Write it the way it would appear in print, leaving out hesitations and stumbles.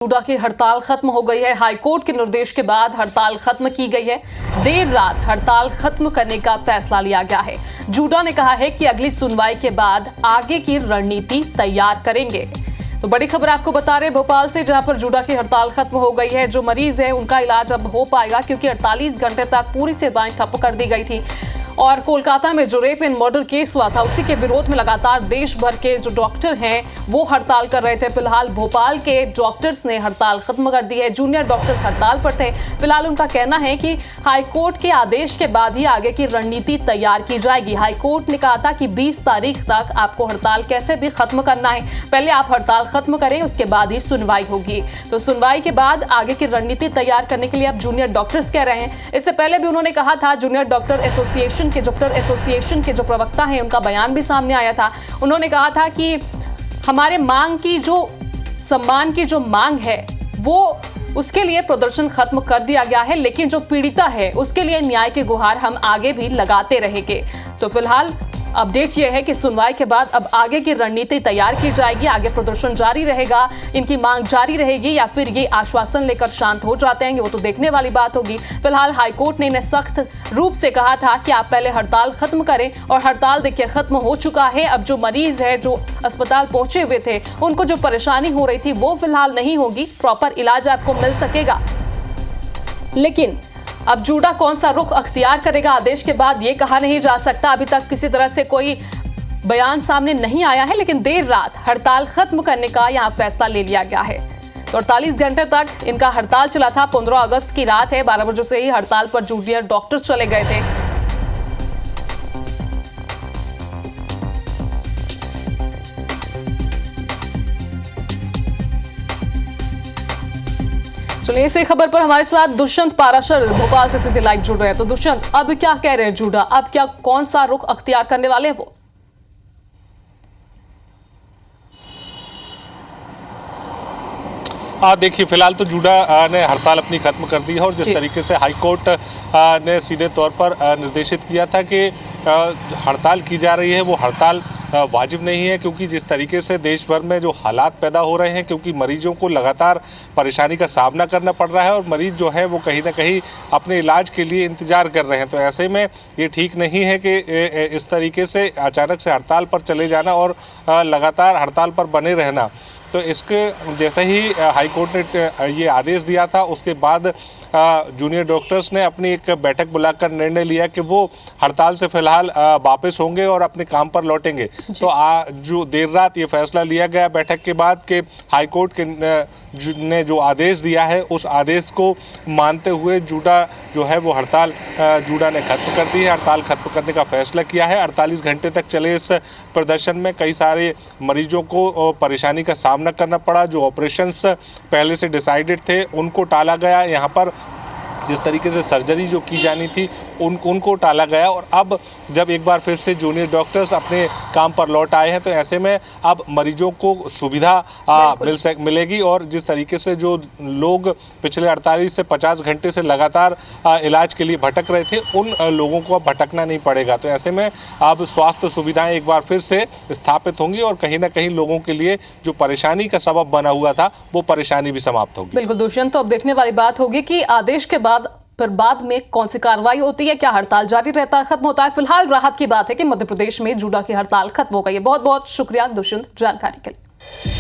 JUDA की हड़ताल खत्म हो गई है। हाईकोर्ट के निर्देश के बाद हड़ताल खत्म की गई है। देर रात हड़ताल खत्म करने का फैसला लिया गया है। जूडा ने कहा है कि अगली सुनवाई के बाद आगे की रणनीति तैयार करेंगे। तो बड़ी खबर आपको बता रहे भोपाल से, जहां पर जूडा की हड़ताल खत्म हो गई है। जो मरीज है उनका इलाज अब हो पाएगा, क्योंकि 48 घंटे तक पूरी सेवाएं ठप कर दी गई थी। और कोलकाता में जो रेप एंड मर्डर केस हुआ था, उसी के विरोध में लगातार देश भर के जो डॉक्टर हैं वो हड़ताल कर रहे थे। फिलहाल भोपाल के डॉक्टर्स ने हड़ताल खत्म कर दी है। जूनियर डॉक्टर्स हड़ताल पर थे। फिलहाल उनका कहना है कि हाईकोर्ट के आदेश के बाद ही आगे की रणनीति तैयार की जाएगी। हाईकोर्ट ने कहा था कि 20 तारीख तक आपको हड़ताल कैसे भी खत्म करना है, पहले आप हड़ताल खत्म करें, उसके बाद ही सुनवाई होगी। तो सुनवाई के बाद आगे की रणनीति तैयार करने के लिए अब जूनियर डॉक्टर्स कह रहे हैं। इससे पहले भी उन्होंने कहा था, जूनियर डॉक्टर एसोसिएशन के जो प्रवक्ता हैं उनका बयान भी सामने आया था। उन्होंने कहा था कि हमारे सम्मान की जो मांग है वो उसके लिए प्रदर्शन खत्म कर दिया गया है, लेकिन जो पीड़िता है उसके लिए न्याय की गुहार हम आगे भी लगाते रहेंगे। तो फिलहाल अपडेट यह है कि सुनवाई के बाद अब आगे की रणनीति तैयार की जाएगी। आगे प्रदर्शन जारी रहेगा, इनकी मांग जारी रहेगी, या फिर ये आश्वासन लेकर शांत हो जाते हैं, वो तो देखने वाली बात होगी। फिलहाल हाईकोर्ट ने इन्हें सख्त रूप से कहा था कि आप पहले हड़ताल खत्म करें, और हड़ताल देखिए खत्म हो चुका है। अब जो मरीज है, जो अस्पताल पहुंचे हुए थे, उनको जो परेशानी हो रही थी वो फिलहाल नहीं होगी। प्रॉपर इलाज आपको मिल सकेगा। लेकिन अब जूडा कौन सा रुख अख्तियार करेगा आदेश के बाद, ये कहा नहीं जा सकता। अभी तक किसी तरह से कोई बयान सामने नहीं आया है, लेकिन देर रात हड़ताल खत्म करने का यहां फैसला ले लिया गया है। तो 48 घंटे तक इनका हड़ताल चला था। 15 अगस्त की रात है, 12 बजे से ही हड़ताल पर जूनियर डॉक्टर्स चले गए थे। चलिए, इसी खबर पर हमारे साथ दुष्यंत पाराशर भोपाल से सीधे लाइव जुड़ रहे हैं। तो दुष्यंत, अब क्या कह रहे हैं जूडा, अब क्या कौन सा रुख अख्तियार करने वाले हैं वो? देखिए, फिलहाल तो जूडा ने हड़ताल अपनी खत्म कर दी है, और जिस तरीके से हाईकोर्ट ने सीधे तौर पर निर्देशित किया था कि हड़ताल की जा रही है, वो हड़ताल वाजिब नहीं है, क्योंकि जिस तरीके से देश भर में जो हालात पैदा हो रहे हैं, क्योंकि मरीजों को लगातार परेशानी का सामना करना पड़ रहा है, और मरीज जो है वो कहीं ना कहीं अपने इलाज के लिए इंतजार कर रहे हैं। तो ऐसे में ये ठीक नहीं है कि इस तरीके से अचानक से हड़ताल पर चले जाना और लगातार हड़ताल पर बने रहना। तो इसके जैसे ही हाईकोर्ट ने ये आदेश दिया था, उसके बाद जूनियर डॉक्टर्स ने अपनी एक बैठक बुलाकर निर्णय लिया कि वो हड़ताल से फिलहाल वापस होंगे और अपने काम पर लौटेंगे। तो जो देर रात ये फैसला लिया गया बैठक के बाद कि हाईकोर्ट ने जो आदेश दिया है, उस आदेश को मानते हुए जूडा जो है वो हड़ताल जूडा ने खत्म कर दी है। हड़ताल खत्म करने का फैसला किया है। 48 घंटे तक चले इस प्रदर्शन में कई सारे मरीजों को परेशानी का सामना करना पड़ा। जो ऑपरेशंस पहले से डिसाइडेड थे उनको टाला गया। यहाँ पर जिस तरीके से सर्जरी जो की जानी थी उनको टाला गया। और अब जब एक बार फिर से जूनियर डॉक्टर्स अपने काम पर लौट आए हैं, तो ऐसे में अब मरीजों को सुविधा मिलेगी। और जिस तरीके से जो लोग पिछले 48 से 50 घंटे से लगातार इलाज के लिए भटक रहे थे, उन लोगों को अब भटकना नहीं पड़ेगा। तो ऐसे में अब स्वास्थ्य सुविधाएं एक बार फिर से स्थापित होंगी, और कहीं ना कहीं लोगों के लिए जो परेशानी का सबब बना हुआ था, वो परेशानी भी समाप्त होगी। बिल्कुल दुष्यंत, तो अब देखने वाली बात होगी कि आदेश के बाद फिर बाद में कौन सी कार्रवाई होती है, क्या हड़ताल जारी रहता है, खत्म होता है। फिलहाल राहत की बात है कि मध्य प्रदेश में जूडा की हड़ताल खत्म हो गई है। बहुत बहुत शुक्रिया दुष्यंत जानकारी के लिए।